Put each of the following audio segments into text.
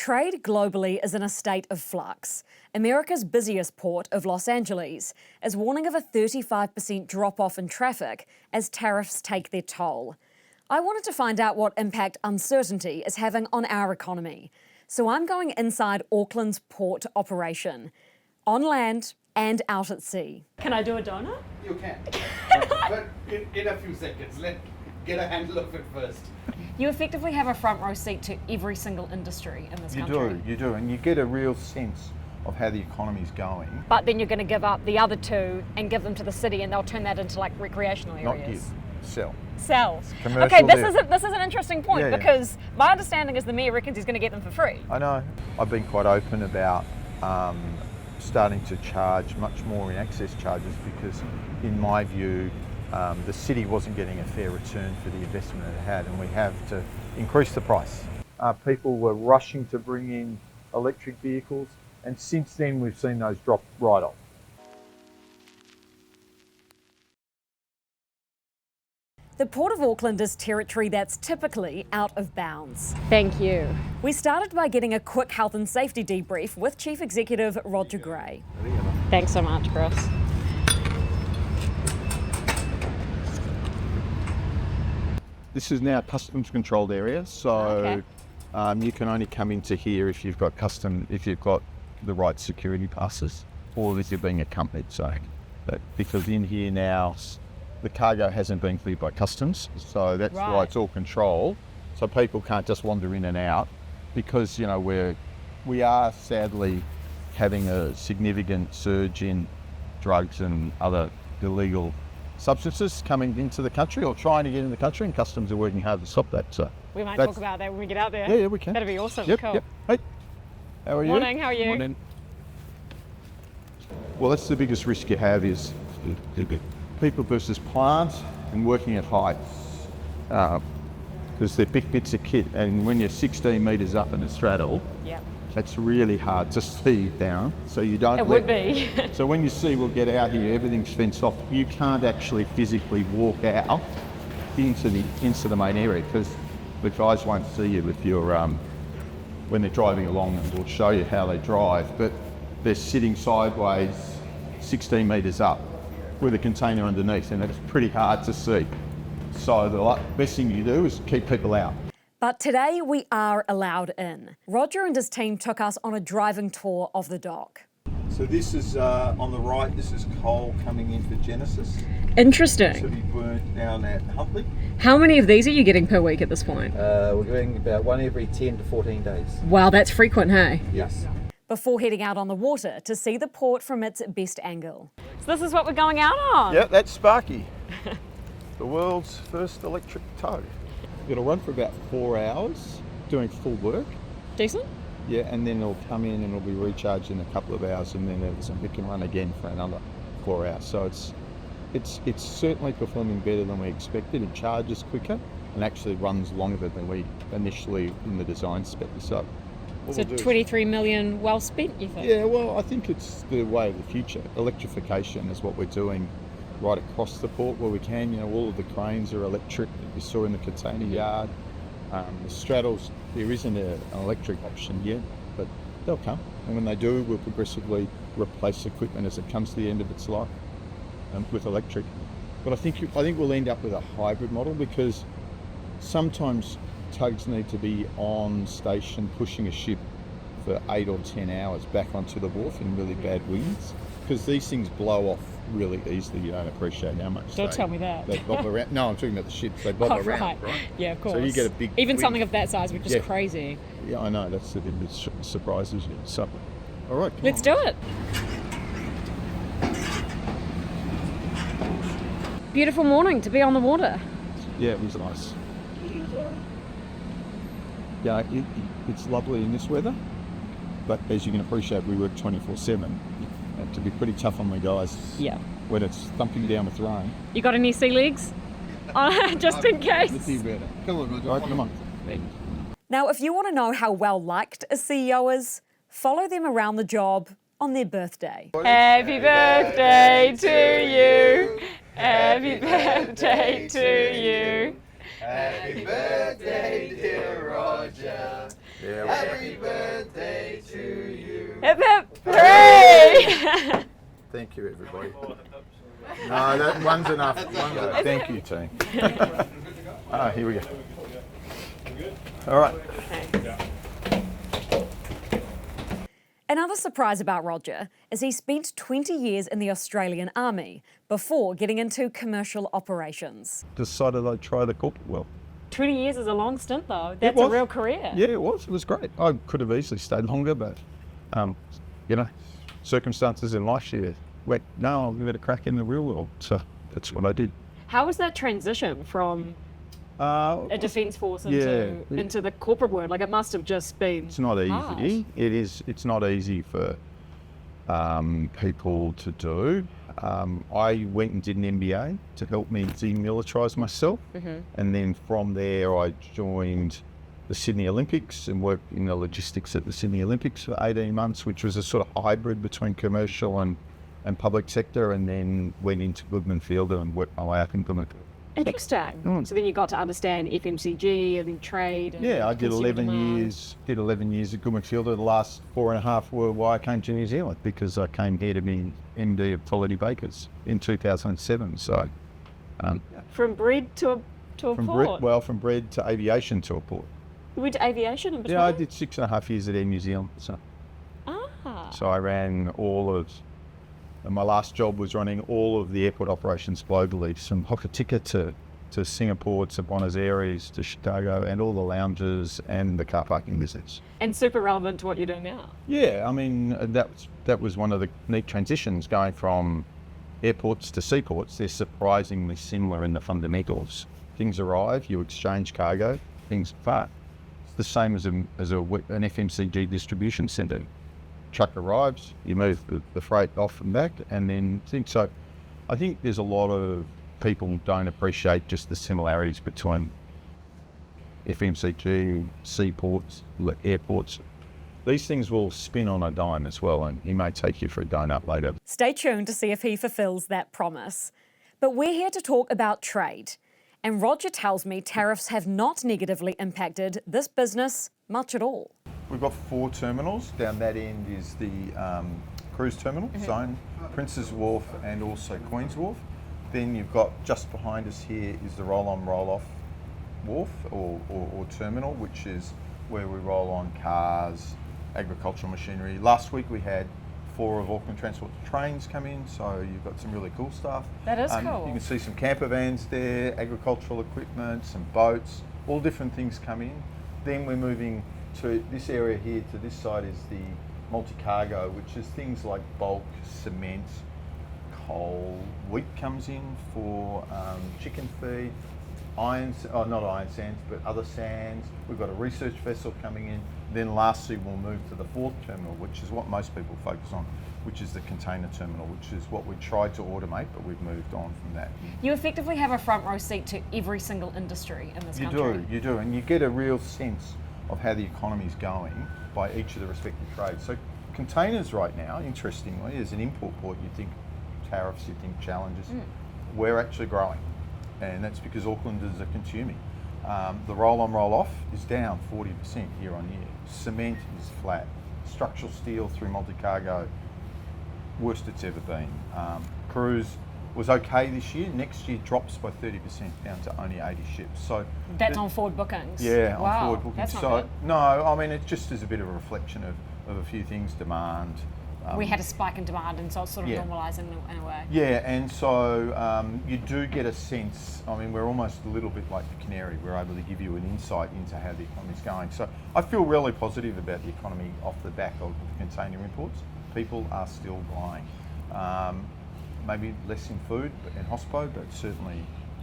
Trade globally is in a state of flux. America's busiest port of Los Angeles is warning of a 35% drop-off in traffic as tariffs take their toll. I wanted to find out what impact uncertainty is having on our economy. So I'm going inside Auckland's port operation, on land and out at sea. Can I do a donut? You can, but in a few seconds. Let's get a handle of it first. You effectively have a front row seat to every single industry in this country. You do, and you get a real sense of how the economy's going. But then you're going to give up the other two and give them to the city, and they'll turn that into like recreational areas. Not give, sell. Sell. Commercial Okay, there. this is an interesting point because my understanding is the mayor reckons he's going to get them for free. I know. I've been quite open about starting to charge much more in access charges because, in my view, the city wasn't getting a fair return for the investment it had, and we have to increase the price. People were rushing to bring in electric vehicles, and since then we've seen those drop right off. The Port of Auckland is territory that's typically out of bounds. Thank you. We started by getting a quick health and safety debrief with Chief Executive Roger Gray. Thanks so much, Chris. This is now a customs controlled area, so you can only come into here if you've got the right security passes, or if you're being accompanied. So, because in here now, the cargo hasn't been cleared by customs, so that's why it's all controlled. So people can't just wander in and out, because we are sadly having a significant surge in drugs and other illegal substances coming into the country or trying to get in the country, and customs are working hard to stop that. So we might talk about that when we get out there. Yeah, we can. That'd be awesome. Yep, cool. Yep. Hey, how are you? Morning, how are you? Morning. Well, that's the biggest risk you have is people versus plant and working at heights, because they're big bits of kit, and when you're 16 metres up in a straddle, that's really hard to see down, so you don't. It would be. So when you see we'll get out here, everything's fenced off. You can't actually physically walk out into the main area because the guys won't see you if you're when they're driving along, and we'll show you how they drive. But they're sitting sideways, 16 metres up, with a container underneath, and it's pretty hard to see. So the best thing you do is keep people out. But today we are allowed in. Roger and his team took us on a driving tour of the dock. So this is, on the right, this is coal coming in for Genesis. Interesting. To be burnt down at Huntley. How many of these are you getting per week at this point? We're doing about one every 10 to 14 days. Wow, that's frequent, hey? Yes. Before heading out on the water to see the port from its best angle. So this is what we're going out on? Yeah, that's Sparky. The world's first electric tow. It'll run for about 4 hours doing full work. Decent? Yeah, and then it'll come in and it'll be recharged in a couple of hours, and then it can run again for another 4 hours. So it's certainly performing better than we expected. It charges quicker and actually runs longer than we initially in the design spec. So 23 million well spent, you think? Yeah, well, I think it's the way of the future. Electrification is what we're doing right across the port where we can. All of the cranes are electric that you saw in the container yard. The straddles, there isn't an electric option yet, but they'll come. And when they do, we'll progressively replace equipment as it comes to the end of its life with electric. But I think we'll end up with a hybrid model, because sometimes tugs need to be on station pushing a ship for 8 or 10 hours back onto the wharf in really bad winds, because these things blow off really easily. You don't appreciate how much. Don't tell me that. They bob around. No, I'm talking about the ships. They bob around, right? Yeah, of course. So you get a big even wind. something of that size, which is crazy. Yeah, I know. That's the bit that surprises you. So, all right. Let's do it. Beautiful morning to be on the water. Yeah, it was nice. Yeah, it's lovely in this weather, but as you can appreciate, we work 24/7. And to be pretty tough on the guys. Yeah. When it's thumping down with rain. You got any sea legs? Just in case. Come on, Roger. Right, come on. Now, if you want to know how well liked a CEO is, follow them around the job on their birthday. Happy birthday to you. Happy birthday to you. Happy birthday, dear Roger. Yeah. Happy birthday to you. Hip hip hooray! Thank you, everybody. No, that one's enough. Thank you, team. Here we go. All right. Another surprise about Roger is he spent 20 years in the Australian Army before getting into commercial operations. Decided I'd try the corporate world. 20 years is a long stint though. That's was. a real career. Yeah, it was. It was great. I could have easily stayed longer, but, circumstances in life, went, no, I'll give it a crack in the real world. So that's what I did. How was that transition from a defence force into the corporate world? Like, it must have just been It's not easy. hard. It's not easy for people to do. I went and did an MBA to help me demilitarise myself. And then from there I joined the Sydney Olympics and worked in the logistics at the Sydney Olympics for 18 months, which was a sort of hybrid between commercial and public sector, and then went into Goodman Fielder and worked my way up in Goodman Fielder. Interesting. So then you got to understand FMCG and trade. And Yeah, I did consumer 11 demand. years. Did 11 years at Goodman Fielder. The last 4.5 were why I came to New Zealand, because I came here to be MD of Quality Bakers in 2007. So, From bread to a port. from bread to aviation to a port. You went to aviation in between? Yeah, I did 6.5 years at Air New Zealand. So I ran and my last job was running all of the airport operations globally, from Hokitika to Singapore to Buenos Aires to Chicago, and all the lounges and the car parking business. And super relevant to what you're doing now. Yeah, I mean, that was one of the neat transitions, going from airports to seaports. They're surprisingly similar in the fundamentals. Things arrive, you exchange cargo, things depart. It's the same as an FMCG distribution centre. Truck arrives, you move the freight off and back, and then things. So I think there's a lot of people don't appreciate just the similarities between FMCG, seaports, airports. These things will spin on a dime as well, and he may take you for a donut later. Stay tuned to see if he fulfills that promise. But we're here to talk about trade. And Roger tells me tariffs have not negatively impacted this business much at all. We've got 4 terminals. Down that end is the cruise terminal zone, Prince's Wharf and also Queen's Wharf. Then you've got, just behind us here, is the roll-on, roll-off wharf or terminal, which is where we roll on cars, agricultural machinery. Last week we had 4 of Auckland Transport trains come in, so you've got some really cool stuff. That is cool. You can see some camper vans there, agricultural equipment, some boats, all different things come in. Then we're moving to this area here. To this side is the multi-cargo, which is things like bulk, cement, coal, wheat comes in for chicken feed, not iron sands, but other sands. We've got a research vessel coming in. Then lastly, we'll move to the 4th terminal, which is what most people focus on, which is the container terminal, which is what we tried to automate, but we've moved on from that. You effectively have a front row seat to every single industry in this country. You do, and you get a real sense of how the economy is going by each of the respective trades. So containers right now, interestingly, as an import port, you think tariffs, you think challenges. We're actually growing, and that's because Aucklanders are consuming. The roll-on, roll-off is down 40% year on year. Cement is flat. Structural steel through multi-cargo, worst it's ever been. Cruise was okay this year. Next year drops by 30% down to only 80 ships. So That's on forward bookings? Yeah, wow, on forward bookings. That's not good. No, I mean, it just is a bit of a reflection of a few things. Demand. We had a spike in demand, and so it's sort of Yeah. normalising in a way. Yeah, and so you do get a sense. I mean, we're almost a little bit like the canary. We're able to give you an insight into how the economy's going. So I feel really positive about the economy off the back of container imports. People are still buying. Maybe less in food and hospo, but certainly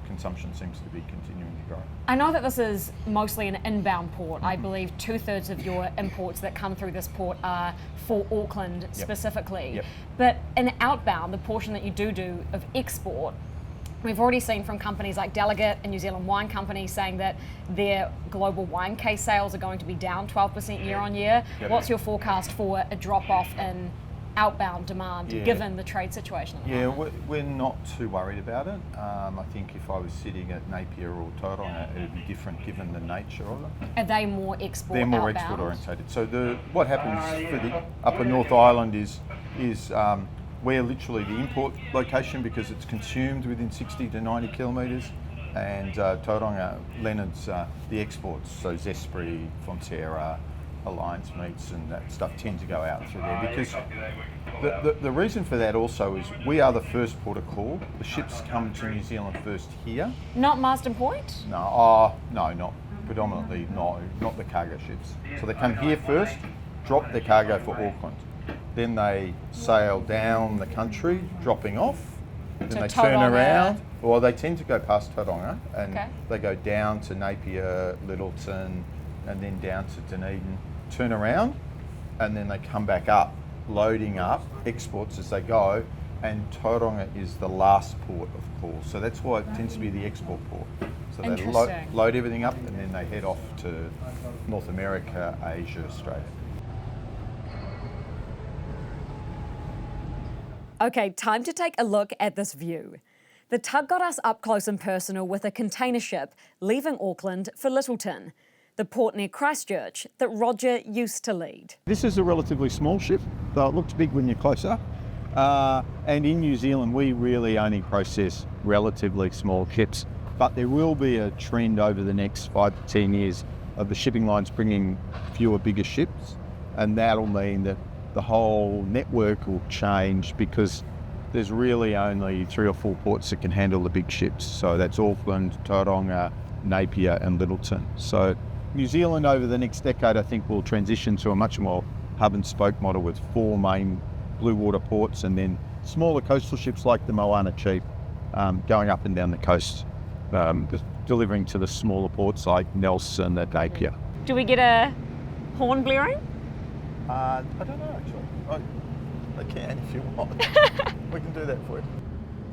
consumption seems to be continuing to grow. I know that this is mostly an inbound port. I believe 2/3 of your imports that come through this port are for Auckland specifically. Yep. But in outbound, the portion that you do of export, we've already seen from companies like Delegate and New Zealand Wine Company saying that their global wine case sales are going to be down 12% year on year. Yep. What's your forecast for a drop off in outbound demand, Yeah. given the trade situation at the Yeah, moment? we're not too worried about it. I think if I was sitting at Napier or Tauranga, it would be different given the nature of it. Are they more export They're more outbound? export orientated. So what happens for the Upper North Island is we're literally the import location because it's consumed within 60 to 90 kilometres, and Tauranga, Leonard's the exports. So Zespri, Fonterra, Alliance meats and that stuff tend to go out through there because the reason for that also is we are the first port of call. The ships come to New Zealand first here. Not Marsden Point? No, not predominantly, not the cargo ships. So they come here first, drop their cargo for Auckland. Then they sail down the country, dropping off. Then To they turn Tauranga. around. Well, they tend to go past Tauranga and Okay. they go down to Napier, Littleton, and then down to Dunedin, turn around, and then they come back up, loading up exports as they go. And Tauranga is the last port of call. So that's why it tends to be the export port. So they Interesting. load everything up and then they head off to North America, Asia, Australia. Okay, time to take a look at this view. The tug got us up close and personal with a container ship leaving Auckland for Littleton, the port near Christchurch that Roger used to lead. This is a relatively small ship, though it looks big when you're closer. And in New Zealand, we really only process relatively small ships. But there will be a trend over the next 5 to 10 years of the shipping lines bringing fewer bigger ships. And that'll mean that the whole network will change because there's really only 3 or 4 ports that can handle the big ships. So that's Auckland, Tauranga, Napier and Littleton. So New Zealand over the next decade, I think, will transition to a much more hub and spoke model with 4 main blue water ports and then smaller coastal ships like the Moana Chief going up and down the coast, delivering to the smaller ports like Nelson and Napier. Do we get a horn blaring? I don't know actually. I can if you want. We can do that for you.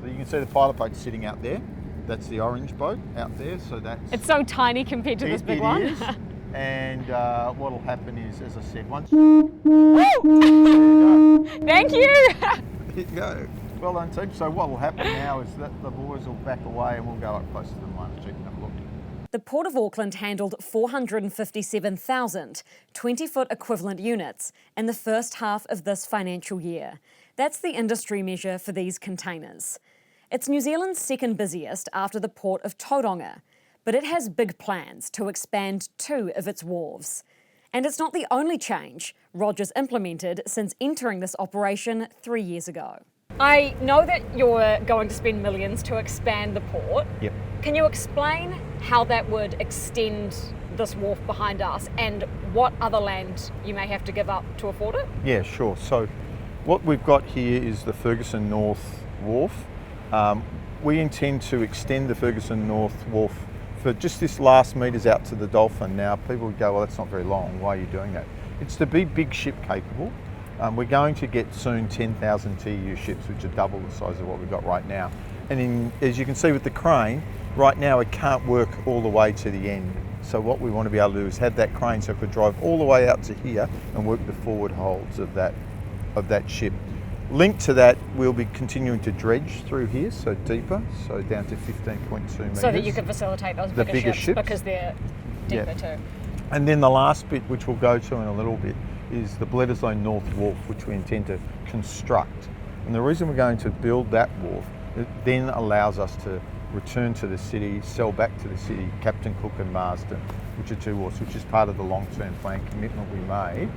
So you can see the pilot boat sitting out there. That's the orange boat out there. So that's It's so tiny compared to this big it one. is. And what will happen is, as I said, once Thank you! there you go. Well done, team. So what will happen now is that the boys will back away and we'll go up close to the Moana Chief and have a look. The Port of Auckland handled 457,000 20-foot equivalent units in the first half of this financial year. That's the industry measure for these containers. It's New Zealand's second busiest after the Port of Tauranga, but it has big plans to expand 2 of its wharves. And it's not the only change Roger's implemented since entering this operation 3 years ago. I know that you're going to spend millions to expand the port. Yep. Can you explain how that would extend this wharf behind us and what other land you may have to give up to afford it? Yeah, sure. So what we've got here is the Ferguson North Wharf. We intend to extend the Ferguson North Wharf for just this last metres out to the Dolphin. Now, people would go, well, that's not very long. Why are you doing that? It's to be big ship capable. We're going to get soon 10,000 TEU ships, which are double the size of what we've got right now. And as you can see with the crane, right now it can't work all the way to the end. So what we want to be able to do is have that crane so it could drive all the way out to here and work the forward holds of that ship. Linked to that, we'll be continuing to dredge through here, so deeper, so down to 15.2 metres. So that you can facilitate those The bigger, bigger ships, ships. because they're deeper too. And then the last bit, which we'll go to in a little bit, is the Bledisloe North Wharf, which we intend to construct. And the reason we're going to build that wharf, it then allows us to return to the city, sell back to the city, Captain Cook and Marsden, which are 2 wharfs, which is part of the long-term plan commitment we made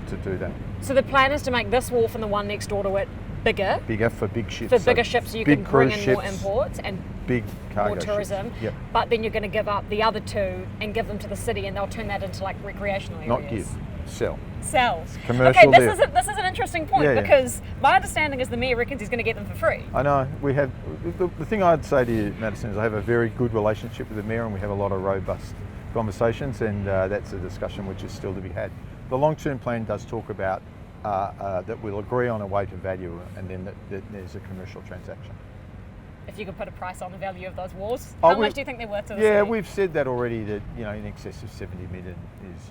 to do that. So the plan is to make this wharf and the one next door to it bigger, Bigger for big ships. for so bigger ships so you big can bring in cruise more ships, imports and big cargo more tourism. ships. Yep. But then you're going to give up the other 2 and give them to the city, and they'll turn that into like recreational areas. Not give, sell. Cells. Commercial Okay, deal. this is an interesting point Yeah. because my understanding is the mayor reckons he's going to get them for free. I know, we have, the thing I'd say to you, Madison, is I have a very good relationship with the Mayor and we have a lot of robust conversations, and that's a discussion which is still to be had. The long-term plan does talk about that we'll agree on a weight of value and then that there's a commercial transaction. If you could put a price on the value of those walls, Oh, how much do you think they're worth to the Yeah, city? we've said that already, that in excess of 70 million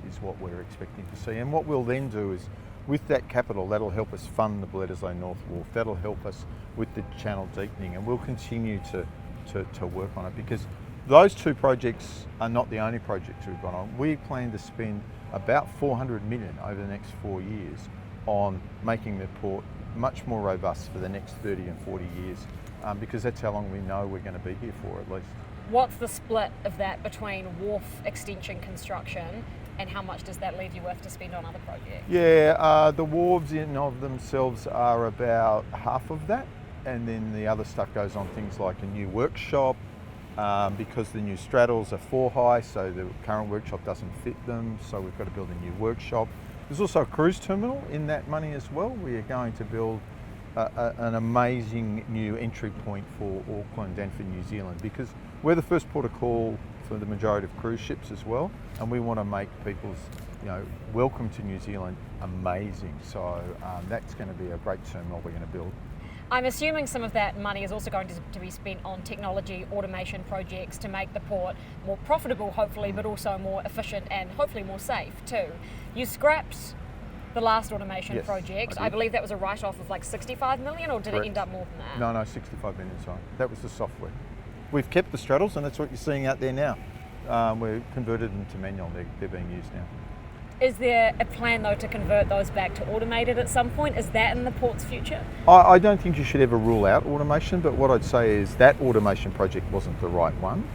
is what we're expecting to see. And what we'll then do is with that capital, that'll help us fund the Bledisloe North Wharf. That'll help us with the channel deepening, and we'll continue to work on it, because those two projects are not the only projects we've got on. We plan to spend about 400 million over the next 4 years on making the port much more robust for the next 30 and 40 years, because that's how long we know we're going to be here for, at least. What's the split of that between wharf extension construction, and how much does that leave you with to spend on other projects? Yeah, the wharves in of themselves are about half of that, and then the other stuff goes on things like a new workshop, because the new straddles are 4 high, so the current workshop doesn't fit them, so we've got to build a new workshop. There's also a cruise terminal in that money as well. We are going to build an amazing new entry point for Auckland and for New Zealand, because we're the first port of call for the majority of cruise ships as well, and we want to make people's welcome to New Zealand amazing. So that's going to be a great terminal we're going to build. I'm assuming some of that money is also going to be spent on technology automation projects to make the port more profitable, hopefully, but also more efficient and hopefully more safe too. You scrapped the last automation project. I believe that was a write-off of like 65 million, or did Correct. it end up more than that? No, 65 million, sorry. That was the software. We've kept the straddles, and that's what you're seeing out there now. We've converted them to manual. They're being used now. Is there a plan though to convert those back to automated at some point? Is that in the port's future? I don't think you should ever rule out automation, but what I'd say is that automation project wasn't the right one.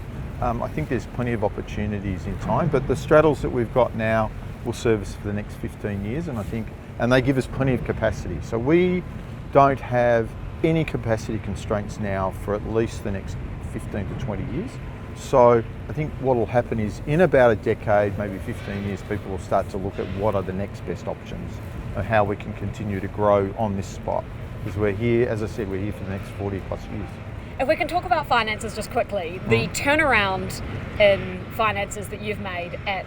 I think there's plenty of opportunities in time, but the straddles that we've got now will serve us for the next 15 years, and they give us plenty of capacity. So we don't have any capacity constraints now for at least the next 15 to 20 years. So I think what will happen is in about a decade, maybe 15 years, people will start to look at what are the next best options and how we can continue to grow on this spot. Because we're here, as I said, we're here for the next 40 plus years. If we can talk about finances just quickly, the turnaround in finances that you've made at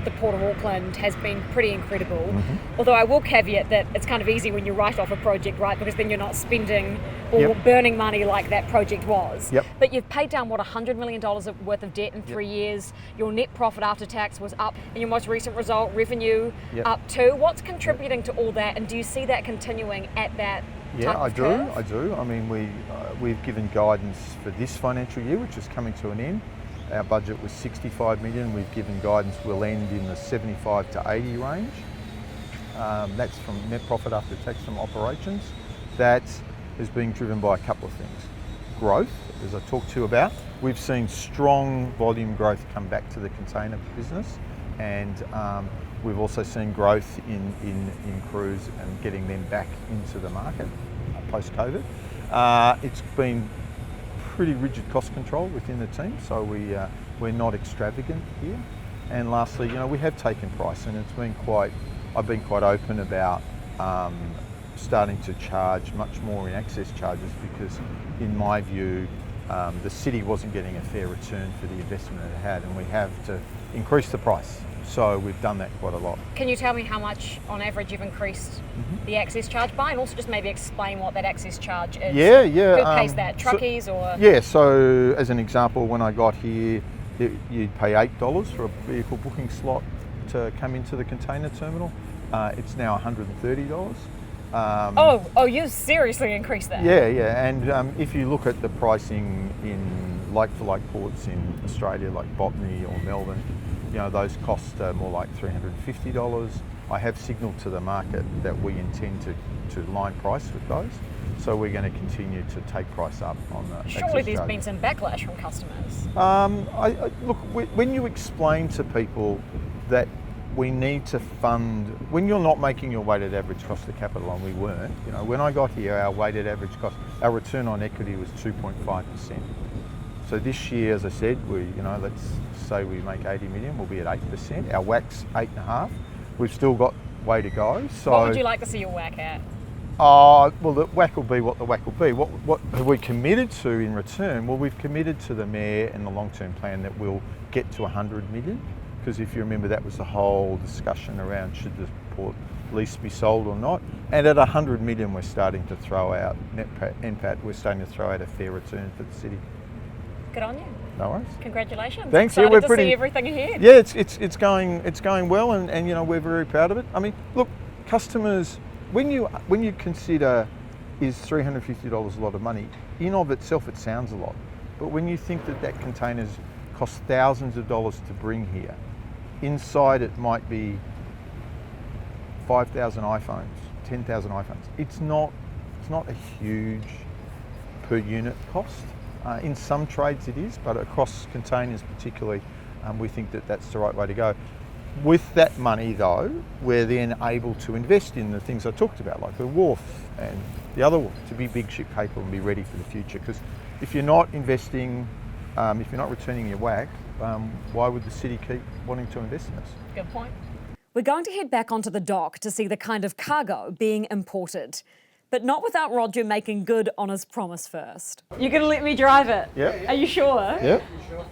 the Port of Auckland has been pretty incredible. Although I will caveat that it's kind of easy when you write off a project, right? Because then you're not spending or burning money like that project was. But you've paid down, what, $100 million worth of debt in 3 years. Your net profit after tax was up. In your most recent result, revenue up too. What's contributing to all that, and do you see that continuing at that type of curve? I do. I mean, we've given guidance for this financial year, which is coming to an end. Our budget was 65 million. We've given guidance we'll end in the 75 to 80 range. That's from net profit after tax from operations. That is being driven by a couple of things. Growth, as I talked to you about. We've seen strong volume growth come back to the container business, and we've also seen growth in cruise and getting them back into the market post-COVID. It's been pretty rigid cost control within the team, so we're not extravagant here. And lastly, we have taken price, and I've been quite open about starting to charge much more in access charges, because in my view the city wasn't getting a fair return for the investment it had, and we have to increase the price. So we've done that quite a lot. Can you tell me how much on average you've increased the access charge by, and also just maybe explain what that access charge is? Yeah. Who pays that? Truckies or? Yeah, so as an example, when I got here, you'd pay $8 for a vehicle booking slot to come into the container terminal. It's now $130. You seriously increased that? Yeah, and if you look at the pricing in like-for-like ports in Australia, like Botany or Melbourne, those costs are more like $350. I have signalled to the market that we intend to line price with those, so we're going to continue to take price up on the Surely there's been some backlash from customers. Look, when you explain to people that we need to fund, when you're not making your weighted average cost of capital, and we weren't, when I got here, our weighted average cost, our return on equity was 2.5%. So this year, as I said, let's say we make 80 million, we'll be at 8%. Our WACC's 8.5%. We've still got way to go. So what would you like to see your WACC at? Well, the WACC will be what the WACC will be. What have we committed to in return? Well, we've committed to the Mayor and the long-term plan that we'll get to 100 million. Because if you remember, that was the whole discussion around should the port lease be sold or not. And at 100 million, we're starting to throw out NPAT. We're starting to throw out a fair return for the city. Good on you. No worries. Congratulations. Thanks. Excited to see everything ahead. Yeah, it's going well, and we're very proud of it. I mean, look, customers, when you consider, is $350 a lot of money? In of itself, it sounds a lot. But when you think that containers cost thousands of dollars to bring here, inside it might be 5,000 iPhones, 10,000 iPhones. It's not a huge per unit cost. In some trades it is, but across containers particularly, we think that that's the right way to go. With that money though, we're then able to invest in the things I talked about, like the wharf and the other wharf, to be big ship capable and be ready for the future. Because if you're not investing, if you're not returning your whack, why would the city keep wanting to invest in us? Good point. We're going to head back onto the dock to see the kind of cargo being imported, but not without Roger making good on his promise first. You're going to let me drive it? Yep. Are you sure? Yep. Sure.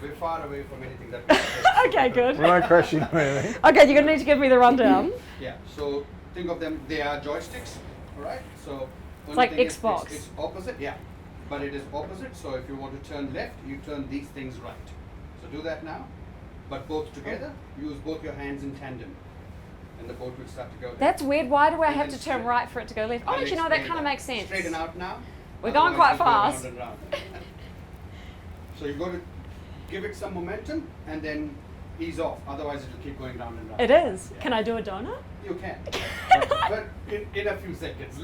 We're far away from anything that Okay, good. We won't crash into anything. Okay, you're going to need to give me the rundown. Yeah, so think of them, they are joysticks, alright? So It's like only thing is Xbox. It's opposite, yeah. But it is opposite, so if you want to turn left, you turn these things right. So do that now, but both together, use both your hands in tandem. And the boat will start to go there. That's weird. Why do I And have then to turn straight. right for it to go left? Oh, I'll actually, no, that explain kind of makes sense. Straighten out now. We're going Otherwise quite you'll go fast. round and round. So you've got to give it some momentum and then ease off. Otherwise it will keep going round and round. It is. Yeah. Can I do a donut? You can. but in a few seconds.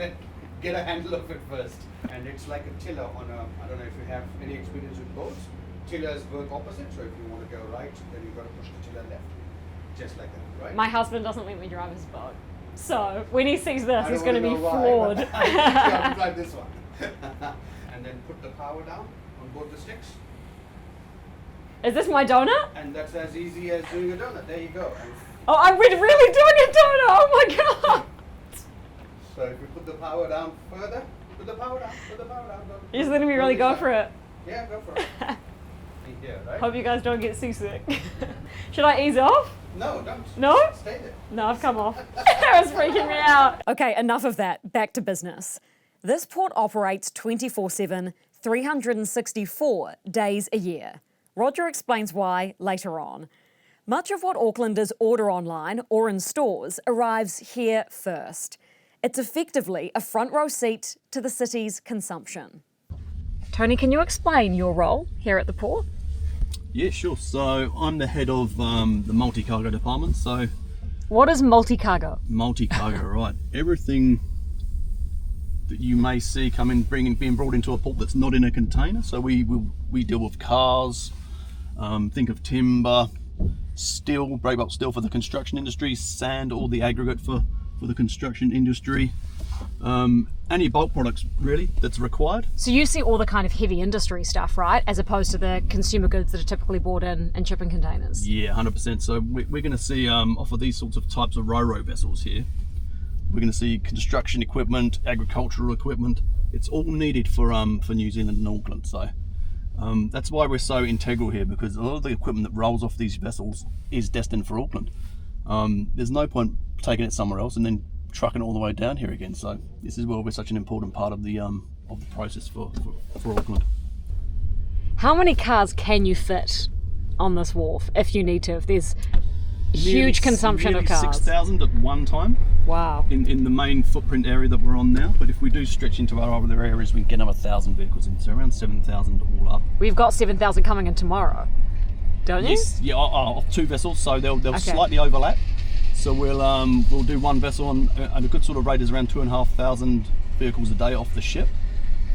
Get a handle of it first. And it's like a tiller on a, I don't know if you have any experience with boats. Tillers work opposite, so if you want to go right, then you've got to push the tiller left. Just like that, right? My husband doesn't let me drive his boat. So when he sees this, I he's don't going to wanna be know why, floored. but I have to drive this one. And then put the power down on both the sticks. Is this my donut? And that's as easy as doing a donut. There you go. And Oh, I'm really doing a donut. Oh my God. so if you put the power down further, put the power down. Go. You're just letting me really go for it. Yeah, go for it. Here, right? Hope you guys don't get seasick. Should I ease off? No, don't. No? Stay there. No, I've come off. That was freaking me out. Okay, enough of that. Back to business. This port operates 24/7, 364 days a year. Roger explains why later on. Much of what Aucklanders order online or in stores arrives here first. It's effectively a front row seat to the city's consumption. Tony, can you explain your role here at the port? Yeah, sure. So I'm the head of the multi-cargo department. So What is multi-cargo? multi-cargo, right? Everything that you may see being brought into a port that's not in a container. So we deal with cars, think of timber, steel, break bulk steel for the construction industry, sand, all the aggregate for the construction industry. Any bulk products really that's required. So you see all the kind of heavy industry stuff, right? As opposed to the consumer goods that are typically bought in shipping containers. Yeah, 100%. So we're going to see off of these sorts of types of ro-ro vessels here, we're going to see construction equipment, agricultural equipment. It's all needed for New Zealand and Auckland. So that's why we're so integral here, because a lot of the equipment that rolls off these vessels is destined for Auckland. There's no point taking it somewhere else and then trucking it all the way down here again. So this is why we're such an important part of the process for Auckland. How many cars can you fit on this wharf if you need to? If there's huge consumption of cars. 6,000 at one time Wow. in the main footprint area that we're on now. But if we do stretch into our other areas, we can get another 1,000 vehicles in. So around 7,000 all up. We've got 7,000 coming in tomorrow, don't you? Yes, yeah, off two vessels, so they'll Okay. slightly overlap. So we'll do one vessel on a good sort of rate is around 2,500 vehicles a day off the ship,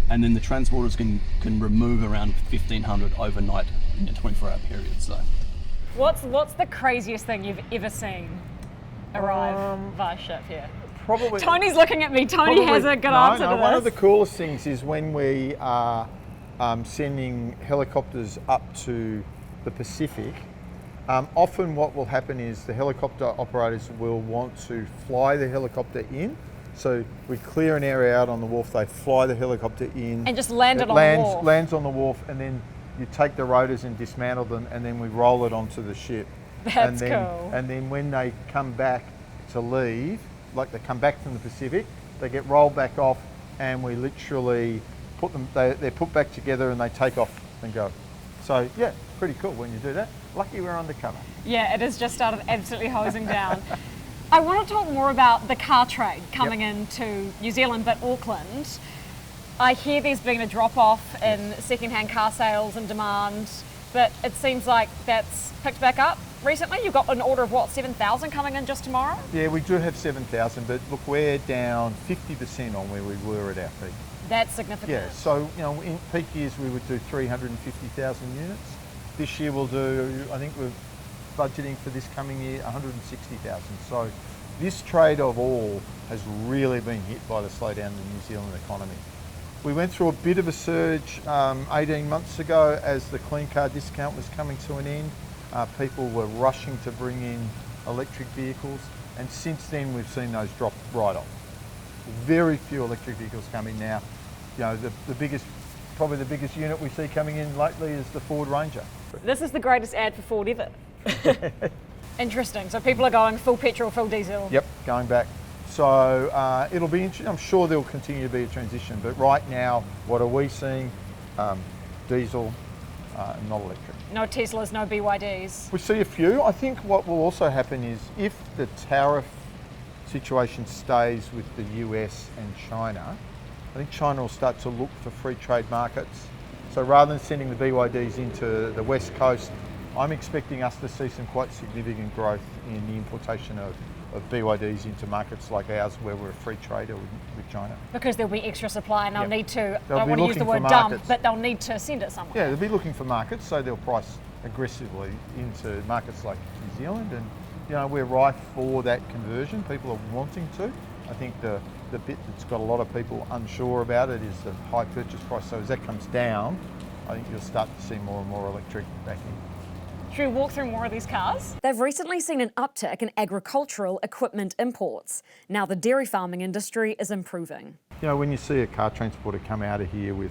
and then the transporters can remove around 1,500 overnight in a 24-hour period. So What's the craziest thing you've ever seen arrive via ship here? Probably. Tony's looking at me. Tony has a good answer to this. One of the coolest things is when we are sending helicopters up to the Pacific. Often what will happen is the helicopter operators will want to fly the helicopter in. So we clear an area out on the wharf, they fly the helicopter in. And just land it on lands, the wharf. Lands on the wharf, and then you take the rotors and dismantle them, and then we roll it onto the ship. That's cool. And then when they come back to leave, like they come back from the Pacific, they get rolled back off, and we literally put them, they're put back together and they take off and go. So yeah, pretty cool when you do that. Lucky we're undercover. Yeah, it has just started absolutely hosing down. I want to talk more about the car trade coming into New Zealand, but Auckland. I hear there's been a drop-off in second-hand car sales and demand, but it seems like that's picked back up recently. You've got an order of, what, 7,000 coming in just tomorrow? Yeah, we do have 7,000, but look, we're down 50% on where we were at our peak. That's significant. Yeah, so, you know, in peak years we would do 350,000 units. This year we'll do, I think we're budgeting for this coming year, 160,000. So this trade of all has really been hit by the slowdown in the New Zealand economy. We went through a bit of a surge 18 months ago as the clean car discount was coming to an end. People were rushing to bring in electric vehicles, and since then we've seen those drop right off. Very few electric vehicles coming now. You know, probably the biggest unit we see coming in lately is the Ford Ranger. This is the greatest ad for Ford ever. Interesting. So people are going full petrol, full diesel. Yep, going back. So it'll be interesting. I'm sure there'll continue to be a transition, but right now, what are we seeing? Diesel, not electric. No Teslas, no BYDs. We see a few. I think what will also happen is if the tariff situation stays with the US and China, I think China will start to look for free trade markets. So rather than sending the BYDs into the West Coast, I'm expecting us to see some quite significant growth in the importation of BYDs into markets like ours where we're a free trader with China. Because there'll be extra supply and they'll need to, I They'll don't be want to use the looking word for dump, markets. but they'll need to send it somewhere. Yeah, they'll be looking for markets, so they'll price aggressively into markets like New Zealand, and you know, we're rife for that conversion. People are wanting to. I think the bit that's got a lot of people unsure about it is the high purchase price. So as that comes down, I think you'll start to see more and more electric back in. Should we walk through more of these cars? They've recently seen an uptick in agricultural equipment imports. Now the dairy farming industry is improving. You know, when you see a car transporter come out of here with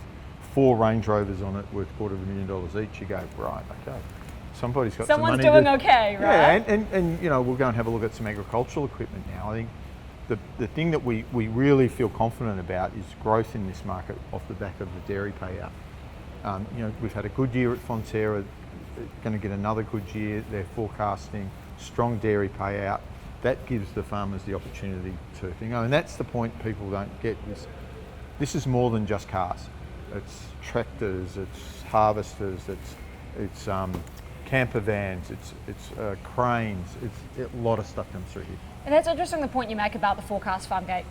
4 Range Rovers on it worth $250,000 each, you go, right, okay, somebody's got Someone's some money. doing okay, right? Yeah, and you know, we'll go and have a look at some agricultural equipment now. I think the thing that we really feel confident about is growth in this market off the back of the dairy payout. You know, we've had a good year at Fonterra, going to get another good year. They're forecasting strong dairy payout. That gives the farmers the opportunity to, you know, and that's the point people don't get. This is more than just cars. It's tractors, it's harvesters, it's camper vans, it's cranes, it's a lot of stuff comes through here. And that's interesting, the point you make about the forecast farmgate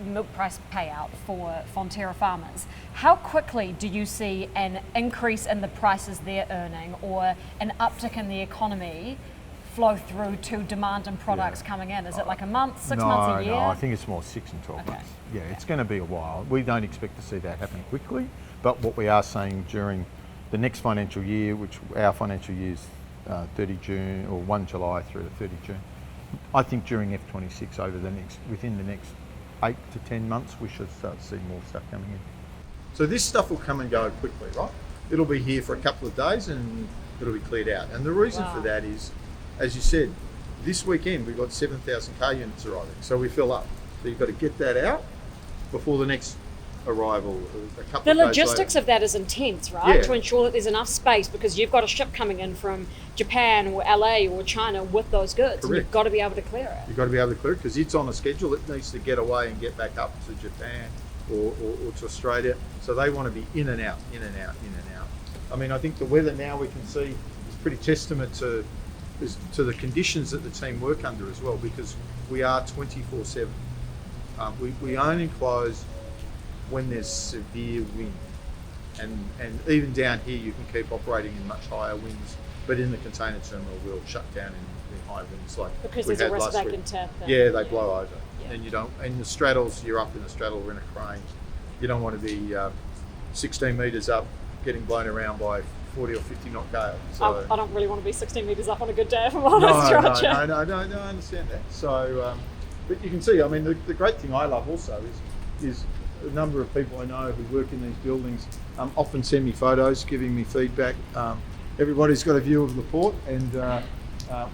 milk price payout for Fonterra farmers. How quickly do you see an increase in the prices they're earning or an uptick in the economy flow through to demand and products coming in? Is it like a month, 6 months, a year? No, I think it's more 6 and 12 months. Yeah, it's going to be a while. We don't expect to see that happen quickly, but what we are saying during the next financial year, which our financial year is 30 June or 1 July through to 30 June, I think during F26 within the next 8 to 10 months, we should start to see more stuff coming in. So this stuff will come and go quickly, right? It'll be here for a couple of days and it'll be cleared out. And the reason for that is, as you said, this weekend we've got 7,000 car units arriving, so we fill up. So you've got to get that out before the next arrival, a couple The of days logistics later. of that is intense, right? Yeah. To ensure that there's enough space, because you've got a ship coming in from Japan or LA or China with those goods. And you've got to be able to clear it. You've got to be able to clear it because it's on a schedule. It needs to get away and get back up to Japan or to Australia. So they want to be in and out, in and out, in and out. I mean, I think the weather now we can see is pretty testament to the conditions that the team work under as well, because we are 24/7. We only close when there's severe wind, and even down here you can keep operating in much higher winds, but in the container terminal we'll shut down in high winds like Because we there's a had risk last they week. can tap. Yeah, they blow over, and you don't. And the straddles, you're up in a straddle or in a crane. You don't want to be 16 metres up, getting blown around by 40 or 50 knot gale. So I don't really want to be 16 metres up on a good day, if I'm honest, Roger. no, I understand that. So, but you can see, I mean, the great thing I love also is a number of people I know who work in these buildings often send me photos, giving me feedback. Everybody's got a view of the port, and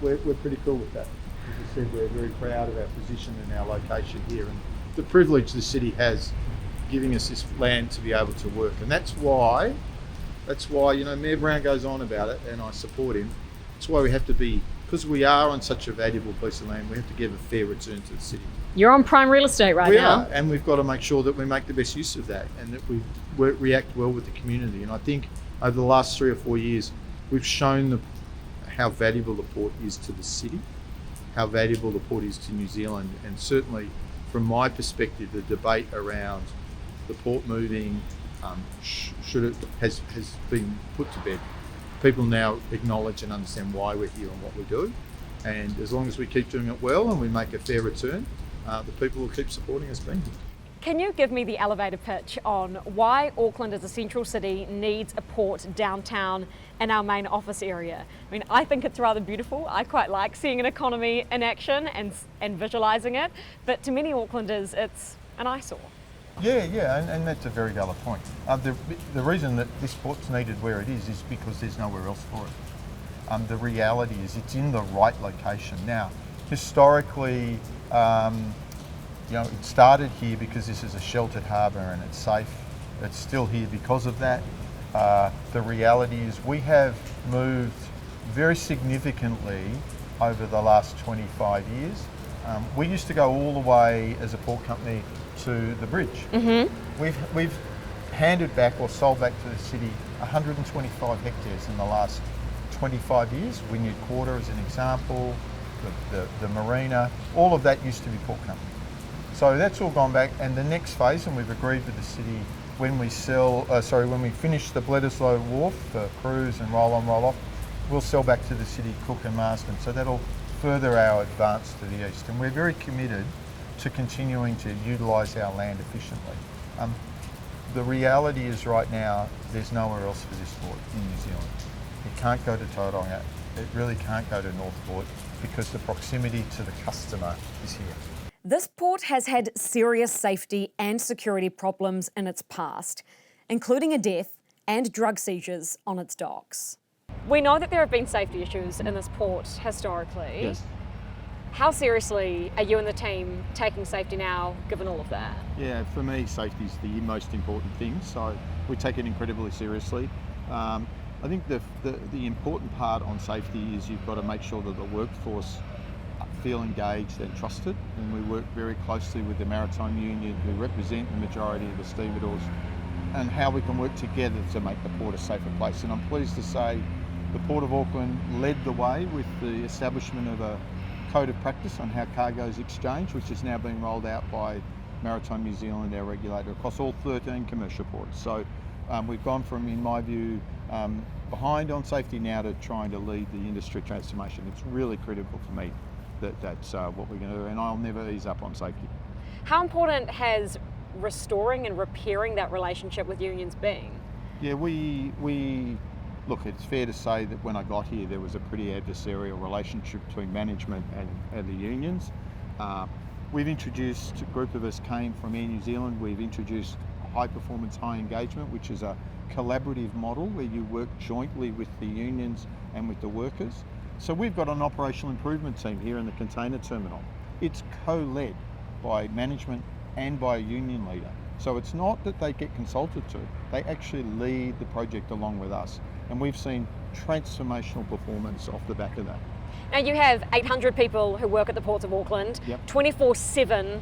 we're pretty cool with that. As I said, we're very proud of our position and our location here, and the privilege the city has giving us this land to be able to work. And that's why, you know, Mayor Brown goes on about it, and I support him. That's why we have to be because we are on such a valuable piece of land, we have to give a fair return to the city. You're on prime real estate right We now. are, and we've got to make sure that we make the best use of that and that we react well with the community. And I think over the last 3 or 4 years, we've shown how valuable the port is to the city, how valuable the port is to New Zealand, and certainly from my perspective, the debate around the port moving has been put to bed. People now acknowledge and understand why we're here and what we do, and as long as we keep doing it well and we make a fair return, the people will keep supporting us being here. Can you give me the elevator pitch on why Auckland as a central city needs a port downtown in our main office area? I mean, I think it's rather beautiful. I quite like seeing an economy in action and visualising it, but to many Aucklanders, it's an eyesore. Yeah, and that's a very valid point. The reason that this port's needed where it is because there's nowhere else for it. The reality is it's in the right location. Now, historically, it started here because this is a sheltered harbour and it's safe. It's still here because of that. The reality is we have moved very significantly over the last 25 years. We used to go all the way as a port company to the bridge. Mm-hmm. We've handed back or sold back to the city 125 hectares in the last 25 years. Wynyard Quarter as an example, the marina, all of that used to be port company. So that's all gone back, and the next phase, and we've agreed with the city, when we finish the Bledisloe Wharf for cruise and roll on, roll off, we'll sell back to the city Cook and Marsden. So that'll further our advance to the east, and we're very committed to continuing to utilise our land efficiently. The reality is right now, there's nowhere else for this port in New Zealand. It can't go to Tauranga, it really can't go to Northport because the proximity to the customer is here. This port has had serious safety and security problems in its past, including a death and drug seizures on its docks. We know that there have been safety issues in this port historically. Yes. How seriously are you and the team taking safety now, given all of that? Yeah, for me, safety is the most important thing, so we take it incredibly seriously. I think the important part on safety is you've got to make sure that the workforce feel engaged and trusted, and we work very closely with the Maritime Union, who represent the majority of the stevedores, and how we can work together to make the port a safer place. And I'm pleased to say the Port of Auckland led the way with the establishment of a code of practice on how cargo is exchanged, which is now being rolled out by Maritime New Zealand, our regulator, across all 13 commercial ports. So we've gone from, in my view, behind on safety now to trying to lead the industry transformation. It's really critical for me that's what we're going to do, and I'll never ease up on safety. How important has restoring and repairing that relationship with unions been? Yeah, we look, it's fair to say that when I got here there was a pretty adversarial relationship between management and the unions. We've introduced, a group of us came from Air New Zealand, we've introduced high performance, high engagement, which is a collaborative model where you work jointly with the unions and with the workers. So we've got an operational improvement team here in the container terminal. It's co-led by management and by a union leader. So it's not that they get consulted to, they actually lead the project along with us. And we've seen transformational performance off the back of that. Now you have 800 people who work at the Ports of Auckland, 24/7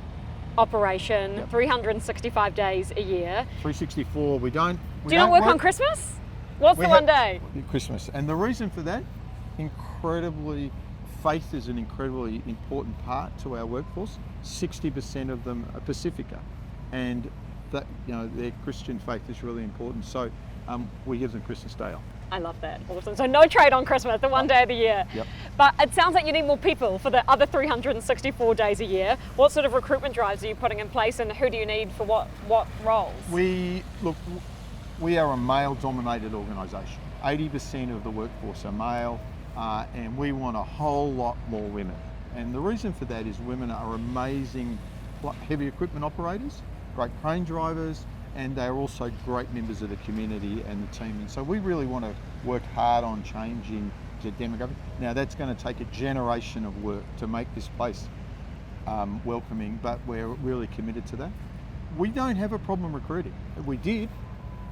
operation, 365 days a year. 364, we don't Do you not work on Christmas? What's the one day? Christmas. And the reason for that, faith is an incredibly important part to our workforce. 60% of them are Pacifica, and that, their Christian faith is really important. So we give them Christmas Day off. I love that. Awesome. So no trade on Christmas, the one day of the year. Yep. But it sounds like you need more people for the other 364 days a year. What sort of recruitment drives are you putting in place, and who do you need for what roles? We are a male-dominated organisation. 80% of the workforce are male, and we want a whole lot more women. And the reason for that is women are amazing heavy equipment operators, great crane drivers, and they're also great members of the community and the team. And so we really want to work hard on changing the demographic. Now that's going to take a generation of work to make this place welcoming, but we're really committed to that. We don't have a problem recruiting. We did,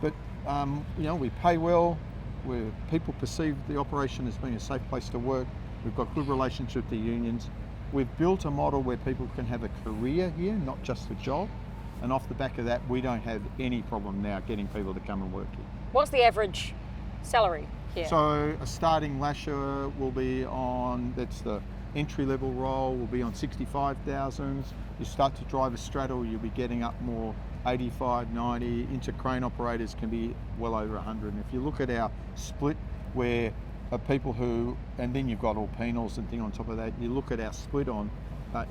but we pay well. Where people perceive the operation as being a safe place to work. We've got good relations with the unions. We've built a model where people can have a career here, not just a job. And off the back of that, we don't have any problem now getting people to come and work here. What's the average salary here? So a starting lasher will be on, that's the entry level role, will be on 65,000. You start to drive a straddle, you'll be getting up more 85, 90. Into crane operators can be well over 100. And if you look at our split where people who, and then you've got all penals and thing on top of that, you look at our split on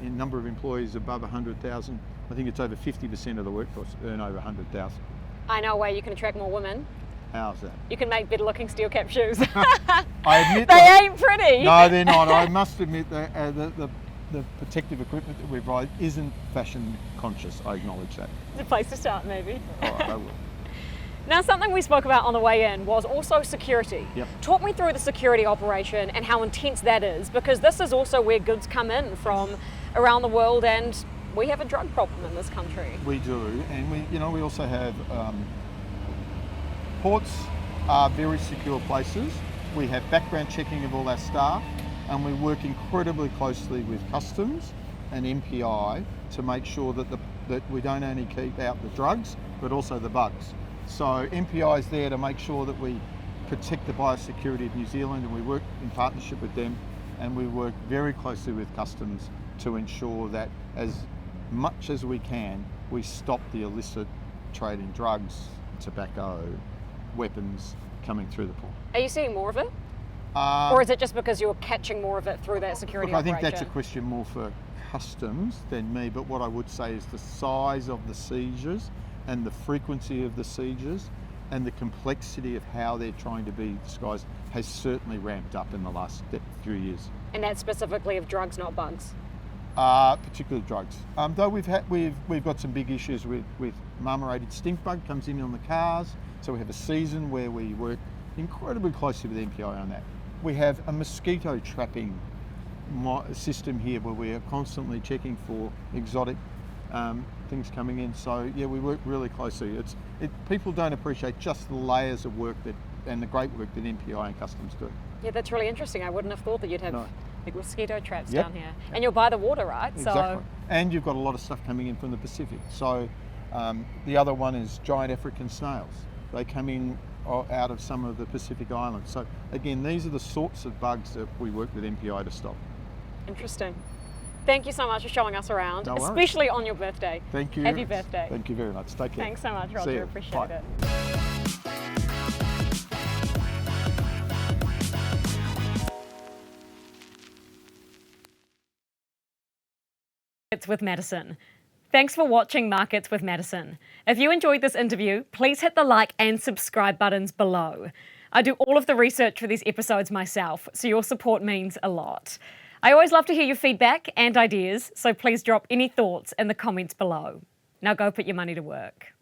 in number of employees above 100,000, I think it's over 50% of the workforce earn over 100,000. I know a way you can attract more women. How's that? You can make better looking steel cap shoes. I admit They that, ain't pretty. no, they're not. I must admit that the protective equipment that we provide isn't fashion conscious. I acknowledge that. It's a place to start, maybe. All right, I will. Now, something we spoke about on the way in was also security. Yep. Talk me through the security operation and how intense that is, because this is also where goods come in from around the world, and we have a drug problem in this country. We do, and we also have ports are very secure places. We have background checking of all our staff, and we work incredibly closely with customs and MPI to make sure that we don't only keep out the drugs, but also the bugs. So MPI is there to make sure that we protect the biosecurity of New Zealand, and we work in partnership with them, and we work very closely with customs to ensure that as much as we can, we stop the illicit trade in drugs, tobacco, weapons coming through the port. Are you seeing more of it? Or is it just because you're catching more of it through that security Look, I operation? think that's a question more for customs than me, but what I would say is the size of the seizures and the frequency of the seizures and the complexity of how they're trying to be disguised has certainly ramped up in the last few years. And that's specifically of drugs, not bugs? Particularly drugs. Though we've got some big issues with marmorated stink bug comes in on the cars, so we have a season where we work incredibly closely with MPI on that. We have a mosquito trapping system here where we are constantly checking for exotic things coming in. So yeah, we work really closely. People don't appreciate just the layers of work and the great work that MPI and customs do. Yeah, that's really interesting. I wouldn't have thought that you'd have like mosquito traps Yep. down here. And you're by the water, right? Exactly. And you've got a lot of stuff coming in from the Pacific. So the other one is giant African snails. They come in out of some of the Pacific islands. So again, these are the sorts of bugs that we work with MPI to stop. Interesting. Thank you so much for showing us around, No worries. especially on your birthday. Thank you. Happy birthday. Thank you very much. Take care. Thanks so much, See Roger. you. Appreciate Bye. it. Markets with Madison. Thanks for watching Markets with Madison. If you enjoyed this interview, please hit the like and subscribe buttons below. I do all of the research for these episodes myself, so your support means a lot. I always love to hear your feedback and ideas, so please drop any thoughts in the comments below. Now go put your money to work.